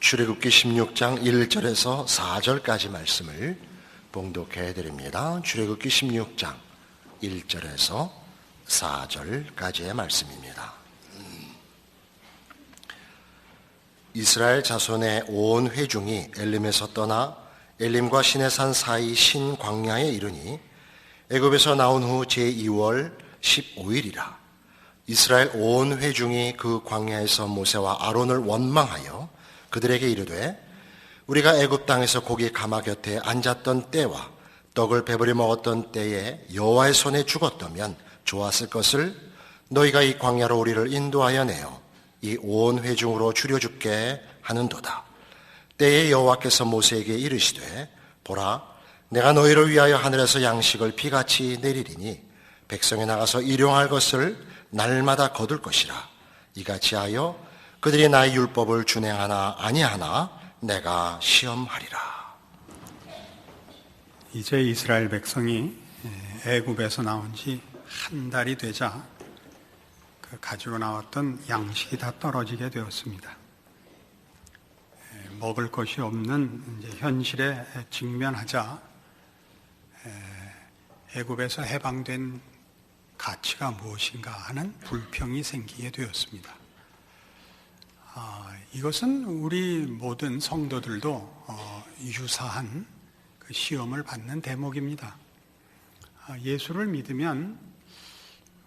출애굽기 16장 1절에서 4절까지 말씀을 봉독해 드립니다. 출애굽기 16장 1절에서 4절까지의 말씀입니다. 이스라엘 자손의 온 회중이 엘림에서 떠나 엘림과 시내산 사이 신광야에 이르니 애굽에서 나온 후 제2월 15일이라. 이스라엘 온 회중이 그 광야에서 모세와 아론을 원망하여 그들에게 이르되 우리가 애굽 땅에서 고기 가마 곁에 앉았던 때와 떡을 배부리 먹었던 때에 여호와의 손에 죽었다면 좋았을 것을 너희가 이 광야로 우리를 인도하여 내어 이 온 회중으로 줄여줄게 하는도다. 때에 여호와께서 모세에게 이르시되 보라, 내가 너희를 위하여 하늘에서 양식을 비같이 내리리니 백성이 나가서 일용할 것을 날마다 거둘 것이라. 이같이 하여 그들이 나의 율법을 준행하나 아니하나 내가 시험하리라. 이제 이스라엘 백성이 애굽에서 나온 지 한 달이 되자 그 가지고 나왔던 양식이 다 떨어지게 되었습니다. 먹을 것이 없는 이제 현실에 직면하자 애굽에서 해방된 가치가 무엇인가 하는 불평이 생기게 되었습니다. 이것은 우리 모든 성도들도 유사한 그 시험을 받는 대목입니다. 예수를 믿으면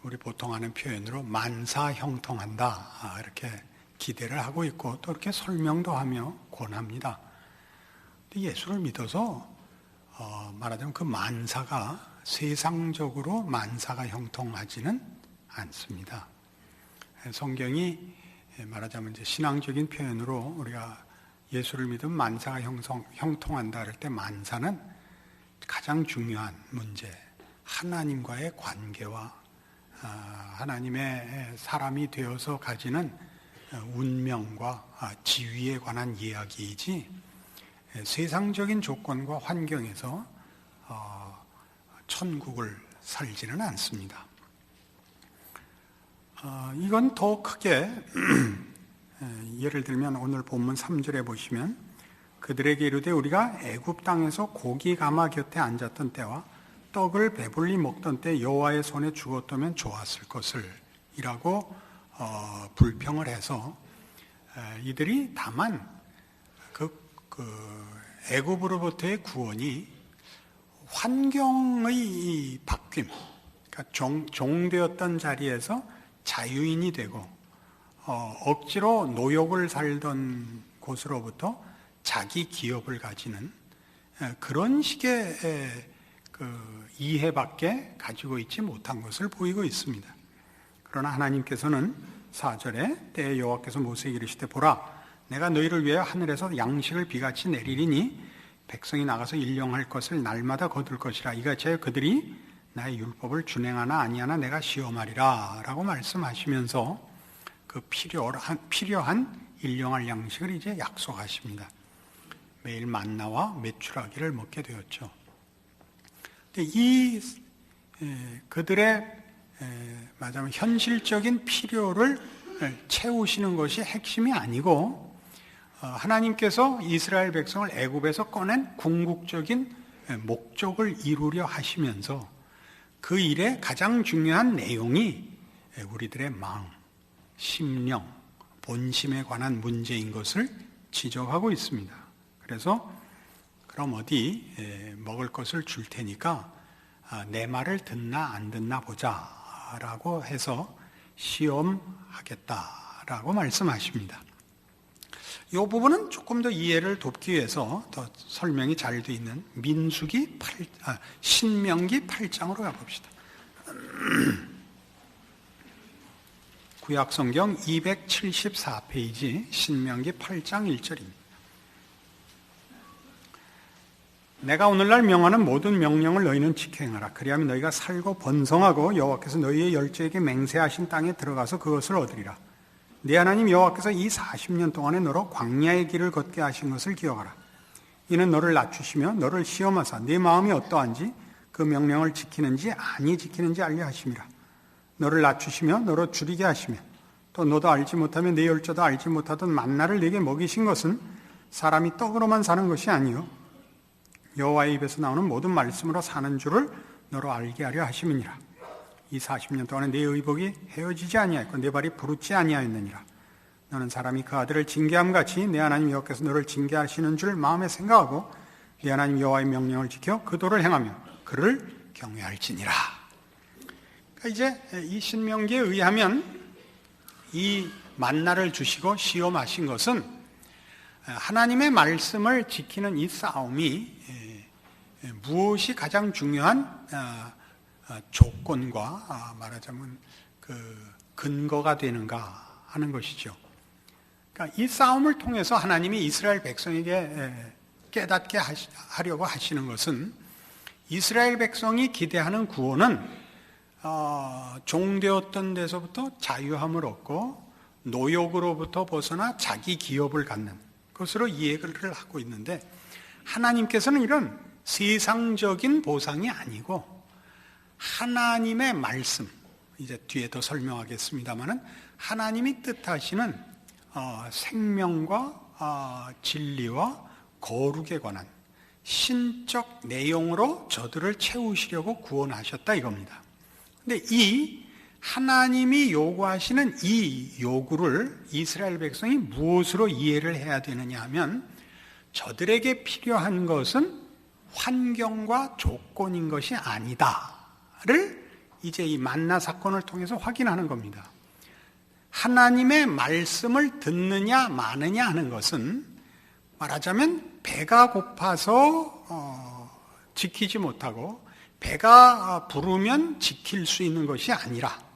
우리 보통 하는 표현으로 만사형통한다 이렇게 기대를 하고 있고 또 이렇게 설명도 하며 권합니다. 근데 예수를 믿어서 말하자면 그 만사가 세상적으로 만사가 형통하지는 않습니다. 성경이 말하자면 이제 신앙적인 표현으로 우리가 예수를 믿으면 만사가 형통한다 할 때 만사는 가장 중요한 문제, 하나님과의 관계와 하나님의 사람이 되어서 가지는 운명과 지위에 관한 이야기이지 세상적인 조건과 환경에서 천국을 살지는 않습니다. 이건 더 크게 예를 들면 오늘 본문 3절에 보시면 그들에게 이르되 우리가 애굽 땅에서 고기 가마 곁에 앉았던 때와 떡을 배불리 먹던 때 여호와의 손에 죽었다면 좋았을 것을 이라고 불평을 해서 이들이 다만 그 애굽으로부터의 구원이 환경의 바뀜, 그러니까 종되었던 자리에서 자유인이 되고 억지로 노역을 살던 곳으로부터 자기 기업을 가지는 그런 식의 그 이해밖에 가지고 있지 못한 것을 보이고 있습니다. 그러나 하나님께서는 4절에 때에 여호와께서 모세에게 이르시되 보라, 내가 너희를 위하여 하늘에서 양식을 비같이 내리리니 백성이 나가서 일용할 것을 날마다 거둘 것이라. 이같이 하여 그들이 나의 율법을 준행하나 아니하나 내가 시험하리라 라고 말씀하시면서 그 필요한 일용할 양식을 이제 약속하십니다. 매일 만나와 메추라기를 먹게 되었죠. 근데 그들의 말하자면 현실적인 필요를 채우시는 것이 핵심이 아니고 하나님께서 이스라엘 백성을 애굽에서 꺼낸 궁극적인 목적을 이루려 하시면서 그 일의 가장 중요한 내용이 우리들의 마음, 심령, 본심에 관한 문제인 것을 지적하고 있습니다. 그래서 그럼 어디 먹을 것을 줄 테니까 내 말을 듣나 안 듣나 보자 라고 해서 시험하겠다라고 말씀하십니다. 이 부분은 조금 더 이해를 돕기 위해서 더 설명이 잘 되어 있는 신명기 8장으로 가봅시다. 구약성경 274페이지 신명기 8장 1절입니다. 내가 오늘날 명하는 모든 명령을 너희는 지켜 행하라. 그리하면 너희가 살고 번성하고 여호와께서 너희의 열조에게 맹세하신 땅에 들어가서 그것을 얻으리라. 네 하나님 여호와께서 이 40년 동안에 너로 광야의 길을 걷게 하신 것을 기억하라. 이는 너를 낮추시며 너를 시험하사 네 마음이 어떠한지 그 명령을 지키는지 아니 지키는지 알려 하심이라. 너를 낮추시며 너로 줄이게 하시며 또 너도 알지 못하며 내 열조도 알지 못하던 만나를 네게 먹이신 것은 사람이 떡으로만 사는 것이 아니요 여호와의 입에서 나오는 모든 말씀으로 사는 줄을 너로 알게 하려 하심이니라. 이 40년 동안에 내 의복이 헤어지지 아니하였고 내 발이 부르지 아니하였느니라. 너는 사람이 그 아들을 징계함같이 내 하나님 여호와께서 너를 징계하시는 줄 마음에 생각하고 내 하나님 여호와의 명령을 지켜 그 도를 행하며 그를 경외할지니라. 그러니까 이제 이 신명기에 의하면 이 만나를 주시고 시험하신 것은 하나님의 말씀을 지키는 이 싸움이 무엇이 가장 중요한 조건과 말하자면 그 근거가 되는가 하는 것이죠. 그러니까 이 싸움을 통해서 하나님이 이스라엘 백성에게 깨닫게 하려고 하시는 것은 이스라엘 백성이 기대하는 구원은 종되었던 데서부터 자유함을 얻고 노역으로부터 벗어나 자기 기업을 갖는 것으로 이해를 하고 있는데, 하나님께서는 이런 세상적인 보상이 아니고 하나님의 말씀, 이제 뒤에 더 설명하겠습니다마는 하나님이 뜻하시는 생명과 진리와 거룩에 관한 신적 내용으로 저들을 채우시려고 구원하셨다 이겁니다. 근데 이 하나님이 요구하시는 이 요구를 이스라엘 백성이 무엇으로 이해를 해야 되느냐 하면, 저들에게 필요한 것은 환경과 조건인 것이 아니다를 이제 이 만나 사건을 통해서 확인하는 겁니다. 하나님의 말씀을 듣느냐 마느냐 하는 것은 말하자면 배가 고파서 지키지 못하고 배가 부르면 지킬 수 있는 것이 아니라,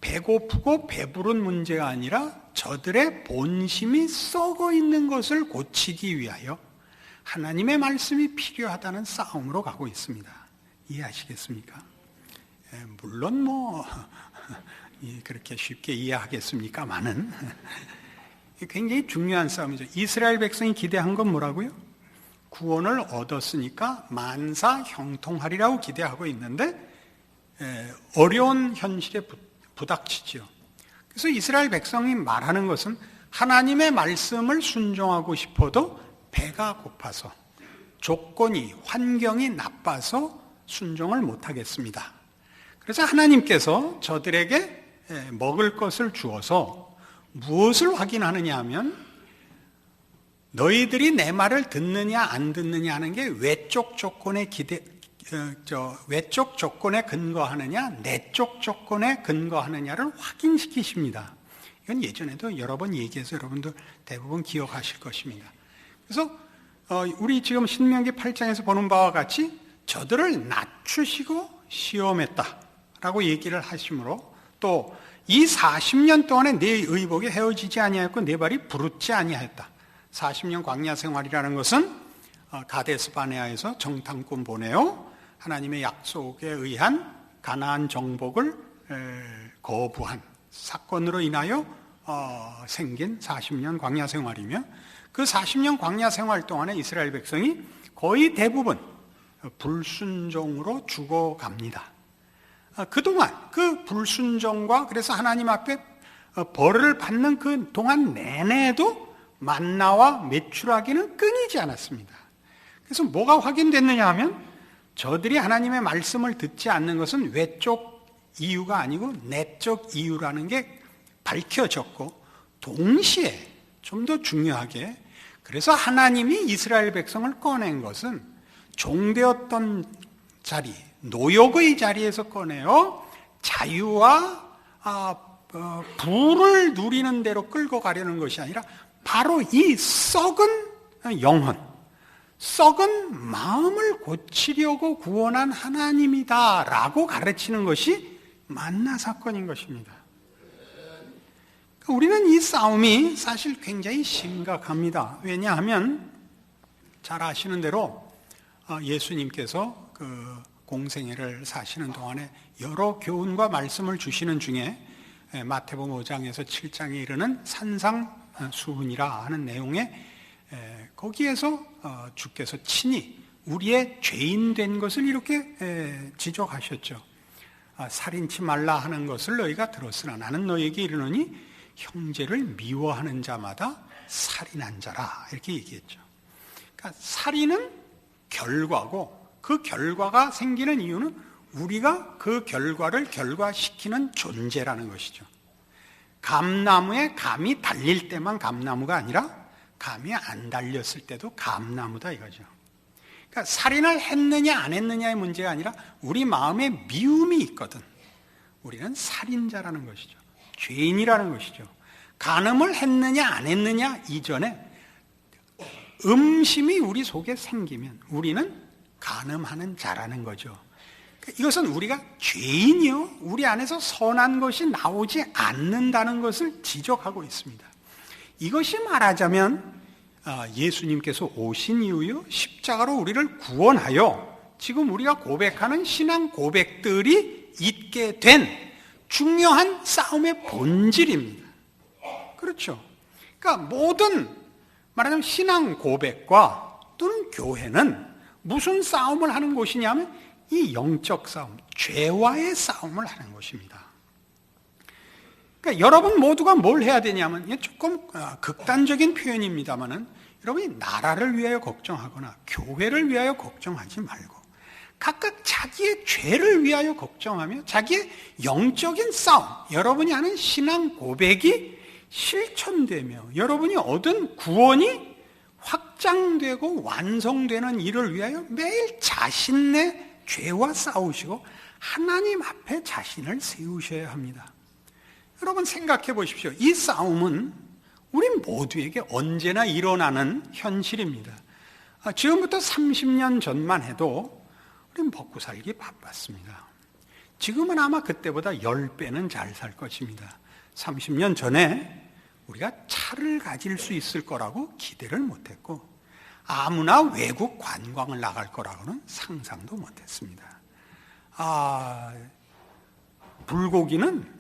배고프고 배부른 문제가 아니라 저들의 본심이 썩어 있는 것을 고치기 위하여 하나님의 말씀이 필요하다는 싸움으로 가고 있습니다. 이해하시겠습니까? 물론 그렇게 쉽게 이해하겠습니까마는 굉장히 중요한 싸움이죠. 이스라엘 백성이 기대한 건 뭐라고요? 구원을 얻었으니까 만사 형통하리라고 기대하고 있는데 어려운 현실에 부닥치죠. 그래서 이스라엘 백성이 말하는 것은 하나님의 말씀을 순종하고 싶어도 배가 고파서, 조건이, 환경이 나빠서 순종을 못하겠습니다. 그래서 하나님께서 저들에게 먹을 것을 주어서 무엇을 확인하느냐 하면, 너희들이 내 말을 듣느냐 안 듣느냐 하는 게 외적 조건에 외적 조건에 근거하느냐 내적 조건에 근거하느냐를 확인시키십니다. 이건 예전에도 여러 번 얘기해서 여러분들 대부분 기억하실 것입니다. 그래서 우리 지금 신명기 8장에서 보는 바와 같이 저들을 낮추시고 시험했다라고 얘기를 하시므로, 또 이 40년 동안에 내 의복이 헤어지지 아니하였고 내 발이 부르지 아니하였다. 40년 광야 생활이라는 것은 가데스 바네아에서 정탐꾼 보내어 하나님의 약속에 의한 가나안 정복을 거부한 사건으로 인하여 생긴 40년 광야 생활이며, 그 40년 광야 생활 동안에 이스라엘 백성이 거의 대부분 불순종으로 죽어갑니다. 그동안 그 불순종과, 그래서 하나님 앞에 벌을 받는 그 동안 내내도 만나와 메추라기는 끊이지 않았습니다. 그래서 뭐가 확인됐느냐 하면, 저들이 하나님의 말씀을 듣지 않는 것은 외적 이유가 아니고 내적 이유라는 게 밝혀졌고, 동시에 좀 더 중요하게, 그래서 하나님이 이스라엘 백성을 꺼낸 것은 종되었던 자리, 노역의 자리에서 꺼내어 자유와 부를 누리는 대로 끌고 가려는 것이 아니라 바로 이 썩은 영혼, 썩은 마음을 고치려고 구원한 하나님이다라고 가르치는 것이 만나 사건인 것입니다. 우리는 이 싸움이 사실 굉장히 심각합니다. 왜냐하면 잘 아시는 대로 예수님께서 그 공생애를 사시는 동안에 여러 교훈과 말씀을 주시는 중에 마태복음 5장에서 7장에 이르는 산상수훈이라 하는 내용에 거기에서 주께서 친히 우리의 죄인 된 것을 이렇게 지적하셨죠. 살인치 말라 하는 것을 너희가 들었으나 나는 너희에게 이르노니 형제를 미워하는 자마다 살인한 자라 이렇게 얘기했죠. 그러니까 살인은 결과고 그 결과가 생기는 이유는 우리가 그 결과를 결과시키는 존재라는 것이죠. 감나무에 감이 달릴 때만 감나무가 아니라 감이 안 달렸을 때도 감나무다 이거죠. 그러니까 살인을 했느냐 안 했느냐의 문제가 아니라 우리 마음에 미움이 있거든. 우리는 살인자라는 것이죠. 죄인이라는 것이죠. 간음을 했느냐 안 했느냐 이전에 음심이 우리 속에 생기면 우리는 간음하는 자라는 거죠. 이것은 우리가 죄인이요, 우리 안에서 선한 것이 나오지 않는다는 것을 지적하고 있습니다. 이것이 말하자면 예수님께서 오신 이후요 십자가로 우리를 구원하여 지금 우리가 고백하는 신앙 고백들이 있게 된 중요한 싸움의 본질입니다. 그렇죠. 그러니까 모든 말하자면 신앙 고백과 또는 교회는 무슨 싸움을 하는 곳이냐면 이 영적 싸움, 죄와의 싸움을 하는 것입니다. 그러니까 여러분 모두가 뭘 해야 되냐면, 이게 조금 극단적인 표현입니다만은 여러분이 나라를 위하여 걱정하거나 교회를 위하여 걱정하지 말고 각각 자기의 죄를 위하여 걱정하며 자기의 영적인 싸움, 여러분이 하는 신앙 고백이 실천되며 여러분이 얻은 구원이 확장되고 완성되는 일을 위하여 매일 자신의 죄와 싸우시고 하나님 앞에 자신을 세우셔야 합니다. 여러분 생각해 보십시오. 이 싸움은 우리 모두에게 언제나 일어나는 현실입니다. 지금부터 30년 전만 해도 우리 먹고 살기 바빴습니다. 지금은 아마 그때보다 10배는 잘 살 것입니다. 30년 전에 우리가 차를 가질 수 있을 거라고 기대를 못했고 아무나 외국 관광을 나갈 거라고는 상상도 못했습니다. 불고기는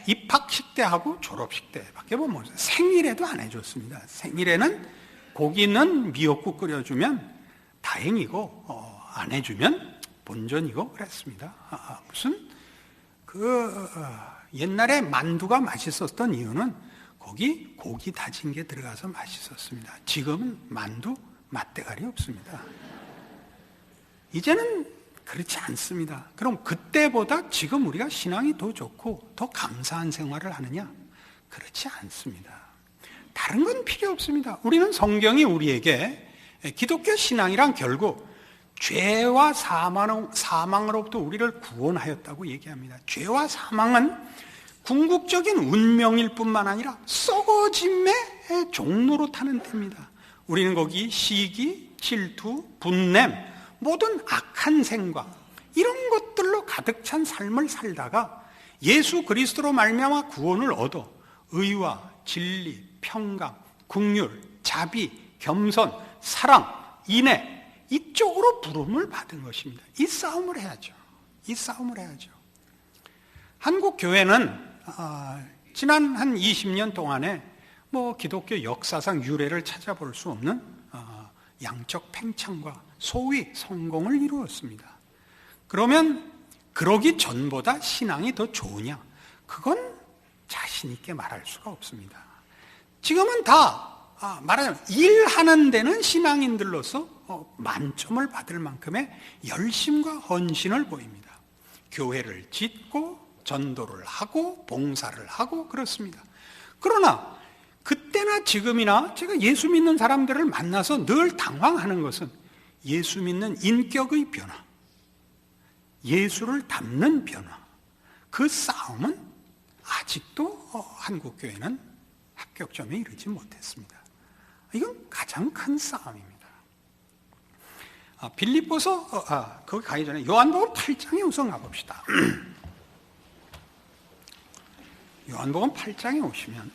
입학식 때하고 졸업식 때밖에 못 먹었어요. 생일에도 안 해줬습니다. 생일에는 고기는 미역국 끓여주면 다행이고 안 해주면 본전이고 그랬습니다. 무슨 옛날에 만두가 맛있었던 이유는 거기 고기 다진 게 들어가서 맛있었습니다. 지금은 만두 맛대가리 없습니다. 이제는 그렇지 않습니다. 그럼 그때보다 지금 우리가 신앙이 더 좋고 더 감사한 생활을 하느냐? 그렇지 않습니다. 다른 건 필요 없습니다. 우리는 성경이 우리에게 기독교 신앙이란 결국 죄와 사망으로부터 우리를 구원하였다고 얘기합니다. 죄와 사망은 궁극적인 운명일 뿐만 아니라 썩어짐의 종로로 타는 데입니다. 우리는 거기 시기, 질투, 분냄, 모든 악한 생각 이런 것들로 가득 찬 삶을 살다가 예수 그리스도로 말미암아 구원을 얻어 의와 진리, 평강, 긍휼, 자비, 겸손, 사랑, 인애 이쪽으로 부름을 받은 것입니다. 이 싸움을 해야죠. 이 싸움을 해야죠. 한국 교회는 지난 한 20년 동안에 기독교 역사상 유래를 찾아볼 수 없는 양적 팽창과 소위 성공을 이루었습니다. 그러면 그러기 전보다 신앙이 더 좋으냐? 그건 자신 있게 말할 수가 없습니다. 지금은 다 말하자면 일하는 데는 신앙인들로서 만점을 받을 만큼의 열심과 헌신을 보입니다. 교회를 짓고 전도를 하고 봉사를 하고 그렇습니다. 그러나 그때나 지금이나 제가 예수 믿는 사람들을 만나서 늘 당황하는 것은 예수 믿는 인격의 변화, 예수를 닮는 변화, 그 싸움은 아직도 한국 교회는 합격점에 이르지 못했습니다. 이건 가장 큰 싸움입니다. 빌립보서 거기 가기 전에 요한복음 8장에 우선 가봅시다. 요한복음 8장에 오시면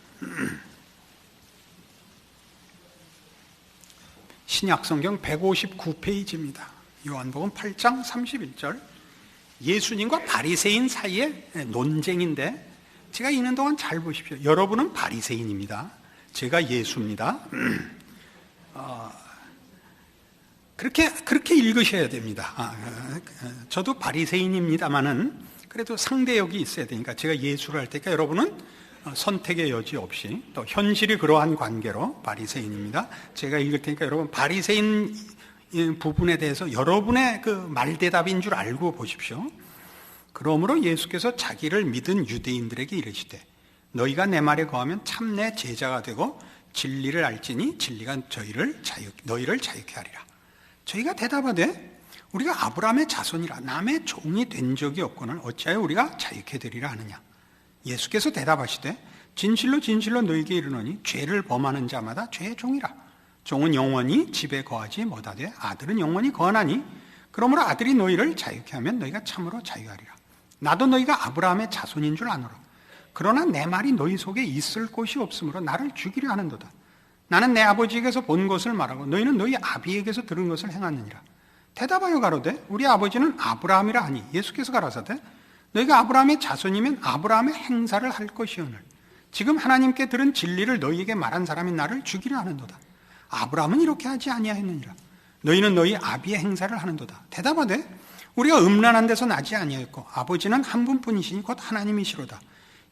신약성경 159페이지입니다. 요한복음 8장 31절 예수님과 바리새인 사이의 논쟁인데 제가 읽는 동안 잘 보십시오. 여러분은 바리새인입니다. 제가 예수입니다. 그렇게 읽으셔야 됩니다. 저도 바리새인입니다만은 그래도 상대역이 있어야 되니까 제가 예수를 할 테니까 여러분은 선택의 여지 없이 또 현실이 그러한 관계로 바리새인입니다. 제가 읽을 테니까 여러분 바리새인 부분에 대해서 여러분의 그 말대답인 줄 알고 보십시오. 그러므로 예수께서 자기를 믿은 유대인들에게 이르시되 너희가 내 말에 거하면 참 내 제자가 되고 진리를 알지니 진리가 너희를 자유케 하리라. 저희가 대답하되 우리가 아브라함의 자손이라 남의 종이 된 적이 없거늘 어찌하여 우리가 자유케 되리라 하느냐. 예수께서 대답하시되 진실로 진실로 너희에게 이르노니 죄를 범하는 자마다 죄의 종이라. 종은 영원히 집에 거하지 못하되 아들은 영원히 거하나니 그러므로 아들이 너희를 자유케 하면 너희가 참으로 자유하리라. 나도 너희가 아브라함의 자손인 줄 아노라. 그러나 내 말이 너희 속에 있을 곳이 없으므로 나를 죽이려 하는도다. 나는 내 아버지에게서 본 것을 말하고 너희는 너희 아비에게서 들은 것을 행하느니라. 대답하여 가로되 우리 아버지는 아브라함이라 하니 예수께서 가라사대 너희가 아브라함의 자손이면 아브라함의 행사를 할 것이오늘 지금 하나님께 들은 진리를 너희에게 말한 사람이 나를 죽이려 하는도다. 아브라함은 이렇게 하지 아니하였느니라. 너희는 너희 아비의 행사를 하는도다. 대답하되 우리가 음란한 데서 나지 아니하였고 아버지는 한 분뿐이시니 곧 하나님이시로다.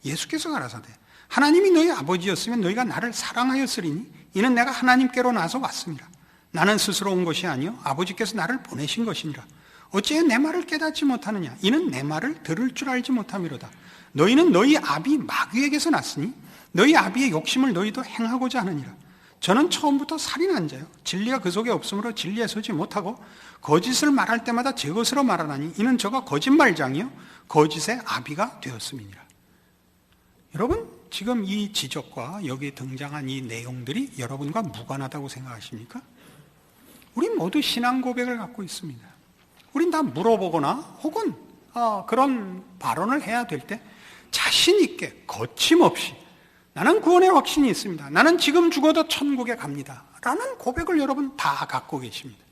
예수께서 가라사대 하나님이 너희 아버지였으면 너희가 나를 사랑하였으리니 이는 내가 하나님께로 나서 왔습니다. 나는 스스로 온 것이 아니요 아버지께서 나를 보내신 것이니라. 어찌해 내 말을 깨닫지 못하느냐. 이는 내 말을 들을 줄 알지 못함이로다. 너희는 너희 아비 마귀에게서 났으니 너희 아비의 욕심을 너희도 행하고자 하느니라. 저는 처음부터 살인한 자요 진리가 그 속에 없으므로 진리에 서지 못하고 거짓을 말할 때마다 제 것으로 말하나니 이는 저가 거짓말장이요 거짓의 아비가 되었음이니라. 여러분 지금 이 지적과 여기 등장한 이 내용들이 여러분과 무관하다고 생각하십니까? 우리 모두 신앙 고백을 갖고 있습니다. 우린 다 물어보거나 혹은 그런 발언을 해야 될 때 자신 있게 거침없이 나는 구원의 확신이 있습니다. 나는 지금 죽어도 천국에 갑니다. 라는 고백을 여러분 다 갖고 계십니다.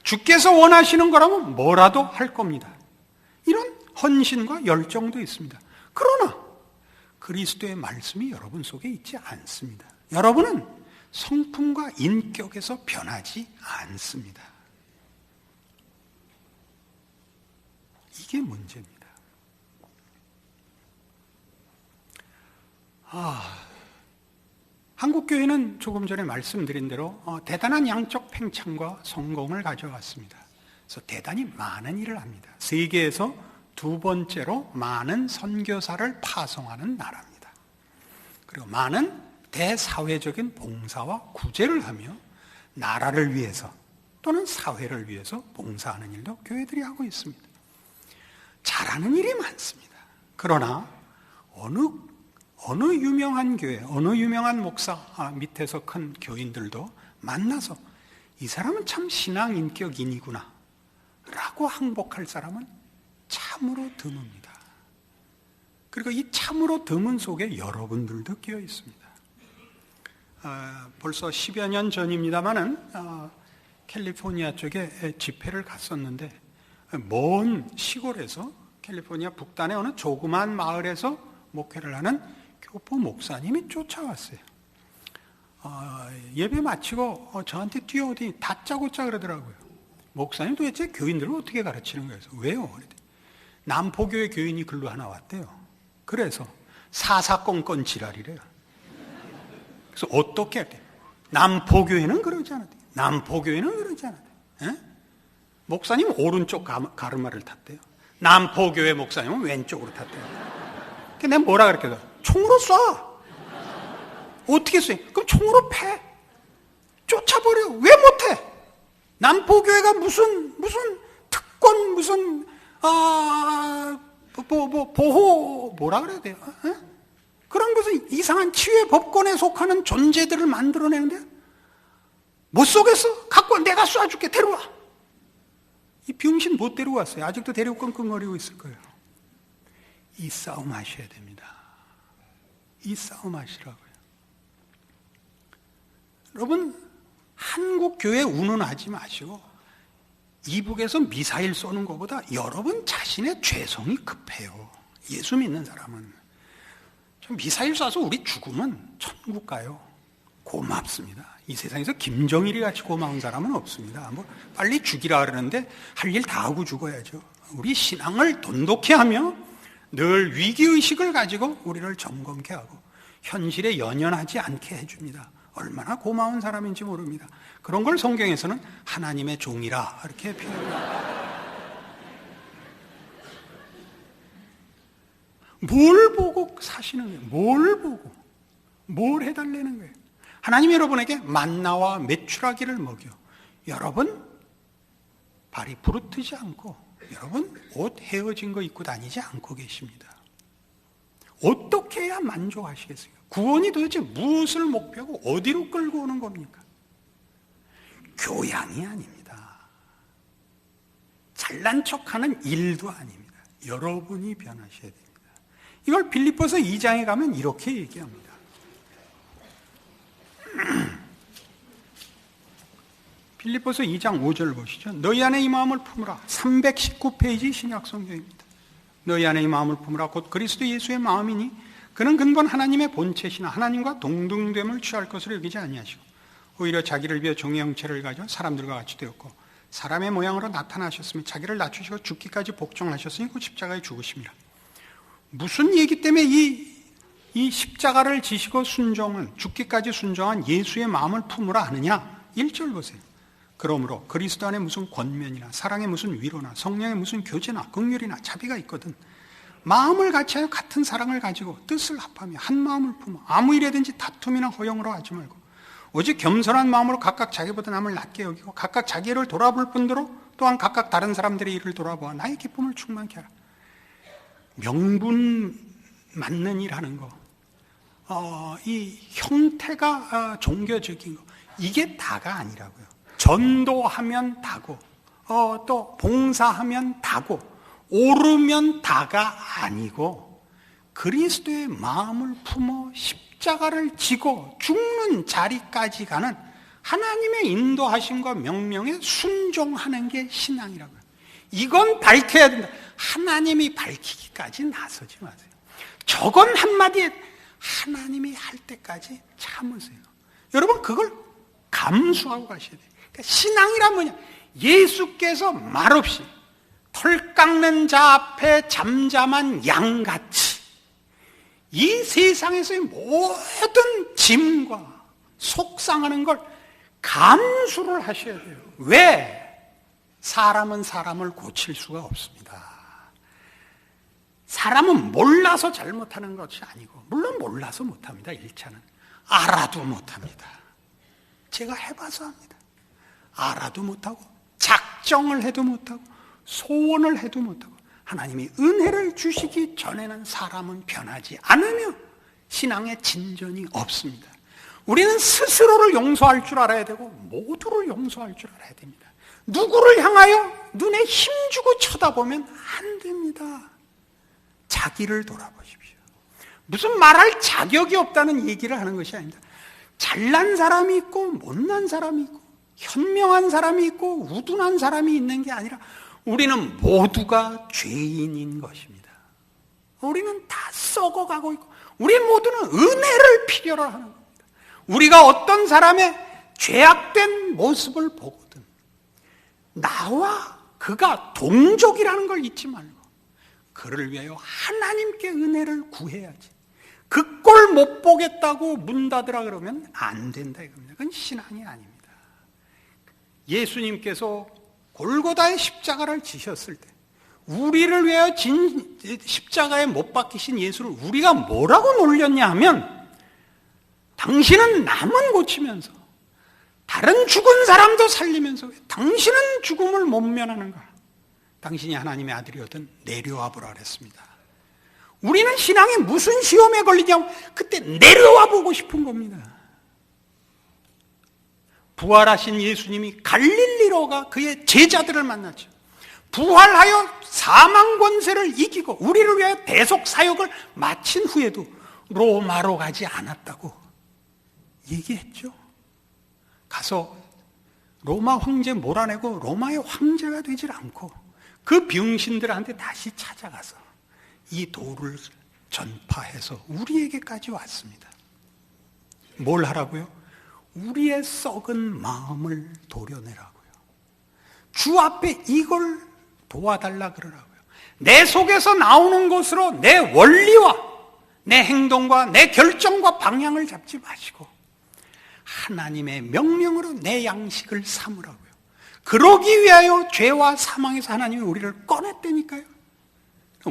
주께서 원하시는 거라면 뭐라도 할 겁니다. 이런 헌신과 열정도 있습니다. 그러나 그리스도의 말씀이 여러분 속에 있지 않습니다. 여러분은 성품과 인격에서 변하지 않습니다. 이게 문제입니다. 한국교회는 조금 전에 말씀드린 대로 대단한 양적 팽창과 성공을 가져왔습니다. 그래서 대단히 많은 일을 합니다. 세계에서 두 번째로 많은 선교사를 파송하는 나라입니다. 그리고 많은 대사회적인 봉사와 구제를 하며 나라를 위해서 또는 사회를 위해서 봉사하는 일도 교회들이 하고 있습니다. 잘하는 일이 많습니다. 그러나 어느 유명한 교회, 어느 유명한 목사 밑에서 큰 교인들도 만나서 이 사람은 참 신앙 인격인이구나 라고 항복할 사람은 참으로 드뭅니다. 그리고 이 참으로 드문 속에 여러분들도 끼어 있습니다. 벌써 10여 년 전입니다마는 캘리포니아 쪽에 집회를 갔었는데 먼 시골에서 캘리포니아 북단의 어느 조그만 마을에서 목회를 하는 교포 목사님이 쫓아왔어요. 예배 마치고 저한테 뛰어오더니 다짜고짜 그러더라고요. 목사님 도대체 교인들을 어떻게 가르치는 거예요? 왜요? 남포교회 교인이 글로 하나 왔대요. 그래서 사사건건 지랄이래요. 그래서 어떻게 할까요? 남포교회는 그러지 않았대요. 남포교회는 그러지 않았대요. 에? 목사님 오른쪽 가르마를 탔대요. 남포교회 목사님은 왼쪽으로 탔대요. 내가 뭐라 그랬겠어? 총으로 쏴. 어떻게 쏴? 그럼 총으로 패. 쫓아버려. 왜 못해? 남포교회가 무슨 특권 무슨 보호 뭐라 그래야 돼요? 에? 그런 무슨 이상한 치유의 법권에 속하는 존재들을 만들어내는데 못 쏘겠어? 갖고 내가 쏴줄게. 데려와. 이 병신 못 데려왔어요. 아직도 데리고 끙끙거리고 있을 거예요. 이 싸움 하셔야 됩니다. 이 싸움 하시라고요. 여러분 한국 교회 운운하지 마시고 이북에서 미사일 쏘는 것보다 여러분 자신의 죄성이 급해요. 예수 믿는 사람은 미사일 쏴서 우리 죽으면 천국 가요. 고맙습니다. 이 세상에서 김정일이 같이 고마운 사람은 없습니다. 뭐 빨리 죽이라 그러는데 할 일 다 하고 죽어야죠. 우리 신앙을 돈독히 하며 늘 위기의식을 가지고 우리를 점검케 하고 현실에 연연하지 않게 해줍니다. 얼마나 고마운 사람인지 모릅니다. 그런 걸 성경에서는 하나님의 종이라 이렇게 표현합니다. 뭘 보고 사시는 거예요? 뭘 보고? 뭘 해달라는 거예요? 하나님 여러분에게 만나와 메추라기를 먹여. 여러분 발이 부르트지 않고, 여러분 옷 헤어진 거 입고 다니지 않고 계십니다. 어떻게 해야 만족하시겠어요? 구원이 도대체 무엇을 목표하고 어디로 끌고 오는 겁니까? 교양이 아닙니다. 잘난 척하는 일도 아닙니다. 여러분이 변하셔야 됩니다. 이걸 빌립보서 2장에 가면 이렇게 얘기합니다. 빌립보서 2장 5절 보시죠. 너희 안에 이 마음을 품으라. 319페이지 신약 성경입니다. 너희 안에 이 마음을 품으라. 곧 그리스도 예수의 마음이니 그는 근본 하나님의 본체시나 하나님과 동등됨을 취할 것으로 여기지 아니하시고 오히려 자기를 비해 종의 형체를 가져 사람들과 같이 되었고 사람의 모양으로 나타나셨으며 자기를 낮추시고 죽기까지 복종하셨으니 그 십자가에 죽으심이라. 무슨 얘기 때문에 이 십자가를 지시고 순종은, 죽기까지 순종한 예수의 마음을 품으라 하느냐? 1절 보세요. 그러므로 그리스도 안에 무슨 권면이나 사랑의 무슨 위로나 성령의 무슨 교제나 긍휼이나 자비가 있거든 마음을 같이하여 같은 사랑을 가지고 뜻을 합하며 한 마음을 품어 아무 일에든지 다툼이나 허용으로 하지 말고 오직 겸손한 마음으로 각각 자기보다 남을 낮게 여기고 각각 자기 일을 돌아볼 뿐더러 또한 각각 다른 사람들의 일을 돌아보아 나의 기쁨을 충만케 하라. 명분 맞는 일 하는 거, 이 형태가 종교적인 거, 이게 다가 아니라고요. 전도하면 다고, 또 봉사하면 다고, 오르면 다가 아니고 그리스도의 마음을 품어 십자가를 지고 죽는 자리까지 가는 하나님의 인도하심과 명령에 순종하는 게 신앙이라고요. 이건 밝혀야 된다. 하나님이 밝히기까지 나서지 마세요. 저건 한마디에 하나님이 할 때까지 참으세요. 여러분 그걸 감수하고 가셔야 돼요. 그러니까 신앙이란 뭐냐? 예수께서 말없이 털 깎는 자 앞에 잠잠한 양같이 이 세상에서의 모든 짐과 속상하는 걸 감수를 하셔야 돼요. 왜? 사람은 사람을 고칠 수가 없습니다. 사람은 몰라서 잘못하는 것이 아니고, 물론 몰라서 못합니다. 1차는 알아도 못합니다. 제가 해봐서 합니다. 알아도 못하고 작정을 해도 못하고 소원을 해도 못하고 하나님이 은혜를 주시기 전에는 사람은 변하지 않으며 신앙의 진전이 없습니다. 우리는 스스로를 용서할 줄 알아야 되고 모두를 용서할 줄 알아야 됩니다. 누구를 향하여 눈에 힘주고 쳐다보면 안 됩니다. 자기를 돌아보십시오. 무슨 말할 자격이 없다는 얘기를 하는 것이 아닙니다. 잘난 사람이 있고 못난 사람이 있고 현명한 사람이 있고 우둔한 사람이 있는 게 아니라 우리는 모두가 죄인인 것입니다. 우리는 다 썩어가고 있고 우리 모두는 은혜를 필요로 하는 겁니다. 우리가 어떤 사람의 죄악된 모습을 보거든 나와 그가 동족이라는 걸 잊지 말고 그를 위하여 하나님께 은혜를 구해야지. 그 꼴 못 보겠다고 문 닫으라 그러면 안 된다 이겁니다. 그건 신앙이 아닙니다. 예수님께서 골고다의 십자가를 지셨을 때 우리를 위하여 십자가에 못 박히신 예수를 우리가 뭐라고 놀렸냐 하면 당신은 남은 고치면서 다른 죽은 사람도 살리면서 당신은 죽음을 못 면하는가? 당신이 하나님의 아들이거든 내려와 보라 그랬습니다. 우리는 신앙에 무슨 시험에 걸리냐면 그때 내려와 보고 싶은 겁니다. 부활하신 예수님이 갈릴리로 가 그의 제자들을 만났죠. 부활하여 사망 권세를 이기고 우리를 위하여 대속 사역을 마친 후에도 로마로 가지 않았다고 얘기했죠. 가서 로마 황제 몰아내고 로마의 황제가 되질 않고 그 병신들한테 다시 찾아가서 이 도를 전파해서 우리에게까지 왔습니다. 뭘 하라고요? 우리의 썩은 마음을 도려내라고요. 주 앞에 이걸 도와달라 그러라고요. 내 속에서 나오는 것으로 내 원리와 내 행동과 내 결정과 방향을 잡지 마시고 하나님의 명령으로 내 양식을 삼으라고요. 그러기 위하여 죄와 사망에서 하나님이 우리를 꺼냈다니까요.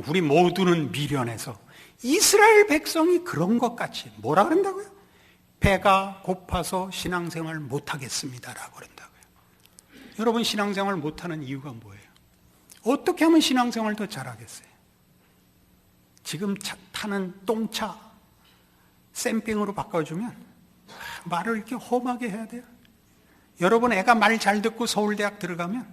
우리 모두는 미련해서 이스라엘 백성이 그런 것 같이 뭐라 그런다고요? 배가 고파서 신앙생활 못하겠습니다라고 그런다고요. 여러분, 신앙생활 못하는 이유가 뭐예요? 어떻게 하면 신앙생활 더 잘하겠어요? 지금 타는 똥차 샘핑으로 바꿔주면 말을 이렇게 험하게 해야 돼요. 여러분 애가 말 잘 듣고 서울대학 들어가면,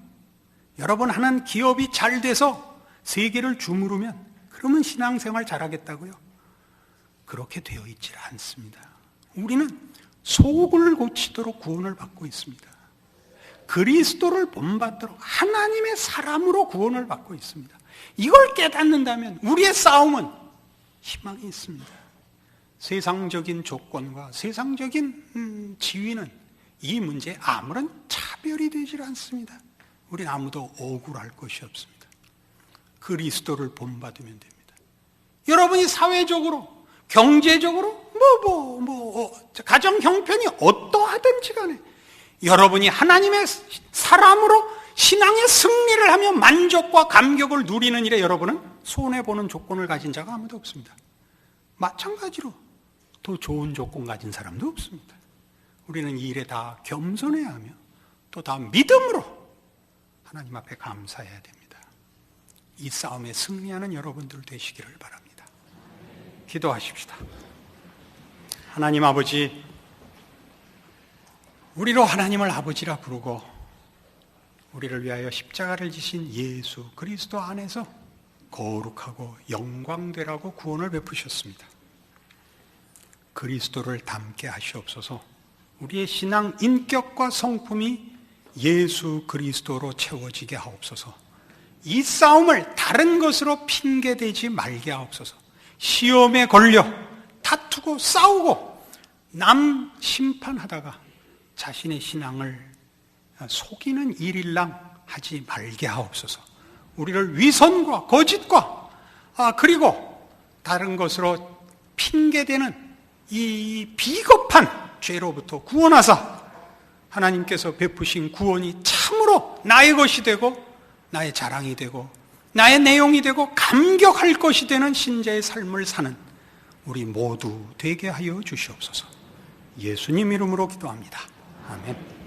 여러분 하는 기업이 잘 돼서 세계를 주무르면, 그러면 신앙생활 잘하겠다고요? 그렇게 되어 있질 않습니다. 우리는 속을 고치도록 구원을 받고 있습니다. 그리스도를 본받도록 하나님의 사람으로 구원을 받고 있습니다. 이걸 깨닫는다면 우리의 싸움은 희망이 있습니다. 세상적인 조건과 세상적인 지위는 이 문제에 아무런 차별이 되질 않습니다. 우린 아무도 억울할 것이 없습니다. 그리스도를 본받으면 됩니다. 여러분이 사회적으로, 경제적으로, 가정 형편이 어떠하든지 간에 여러분이 하나님의 사람으로 신앙의 승리를 하며 만족과 감격을 누리는 일에 여러분은 손해보는 조건을 가진 자가 아무도 없습니다. 마찬가지로 더 좋은 조건 가진 사람도 없습니다. 우리는 이 일에 다 겸손해야 하며 또 다 믿음으로 하나님 앞에 감사해야 됩니다. 이 싸움에 승리하는 여러분들 되시기를 바랍니다. 기도하십시다. 하나님 아버지, 우리로 하나님을 아버지라 부르고 우리를 위하여 십자가를 지신 예수 그리스도 안에서 거룩하고 영광되라고 구원을 베푸셨습니다. 그리스도를 닮게 하시옵소서. 우리의 신앙 인격과 성품이 예수 그리스도로 채워지게 하옵소서. 이 싸움을 다른 것으로 핑계대지 말게 하옵소서. 시험에 걸려 다투고 싸우고 남 심판하다가 자신의 신앙을 속이는 일일랑 하지 말게 하옵소서. 우리를 위선과 거짓과 그리고 다른 것으로 핑계대는 이 비겁한 죄로부터 구원하사 하나님께서 베푸신 구원이 참으로 나의 것이 되고 나의 자랑이 되고 나의 내용이 되고 감격할 것이 되는 신자의 삶을 사는 우리 모두 되게 하여 주시옵소서. 예수님 이름으로 기도합니다. 아멘.